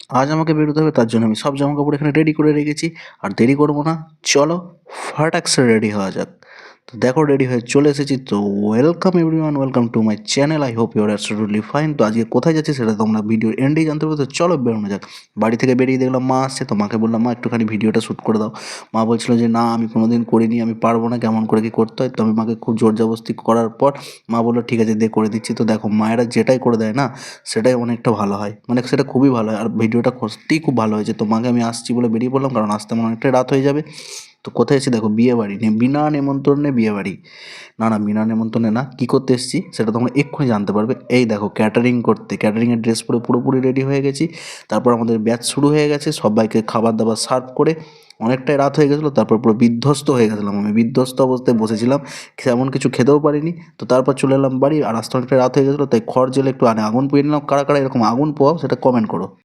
আজ আমাকে বেরোতে হবে, তার জন্য আমি সব জামাকাপড় এখানে রেডি করে রেখেছি। আর দেরি করবো না, চলো ফাটাকসে রেডি হওয়া যাক। তো দেখো রেডি হয়ে চলে এসেছি। তো welcome everyone, welcome to my channel. I hope you are absolutely fine. তো আজকে কোথায় যাচ্ছি সেটা তোমরা ভিডিওর এন্ডেই জানতে পারবে। তো চলো বেরোনো যাক। বাড়ি থেকে বেরিয়ে দেখলাম মা আসছে, তো মাকে বললাম মা একটুখানি ভিডিওটা শ্যুট করে দাও। মা বলছিল যে না আমি কোনোদিন করিনি, আমি পারবো না, কেমন করে কী করতে হয়। তো আমি মাকে খুব জোর জবরদস্তি করার পর মা বললো ঠিক আছে দে করে দিচ্ছি। তো দেখো মায়েরা যেটাই করে দেয় না সেটাই অনেকটা ভালো হয়, মানে সেটা খুবই ভালো হয়। আর ভিডিওটা সত্যিই খুব ভালো হয়েছে। তো মাকে আমি আসছি বলে বেরিয়ে পড়লাম, কারণ আসতে আমার অনেকটাই রাত হয়ে যাবে। তো কোথায় এসেছি দেখো, বিয়ে বাড়ি, বিনা নেমন্তন্নে বিয়ে বাড়ি। না না, বিনা নেমন্তন্নে না, কী করতে এসেছি সেটা তোমরা এক্ষুনি জানতে পারবে। এই দেখো ক্যাটারিং করতে, ক্যাটারিংয়ের ড্রেস পরে পুরোপুরি রেডি হয়ে গেছি। তারপর আমাদের ব্যাচ শুরু হয়ে গেছে, সবাইকে খাবার দাবার সার্ভ করে অনেকটাই রাত হয়ে গেছিলো। তারপর পুরো বিধ্বস্ত হয়ে গেছিলাম, আমি বিধ্বস্ত অবস্থায় বসেছিলাম, তেমন কিছু খেতেও পারিনি। তো তারপর চলে এলাম বাড়ি, আর আসতে অনেকটা রাত হয়ে গেছিলো, তাই খড় জেলে একটু আগুন পুড়িয়ে নিলাম। কারা কারা এরকম আগুন পোয়াও সেটা কমেন্ট করো।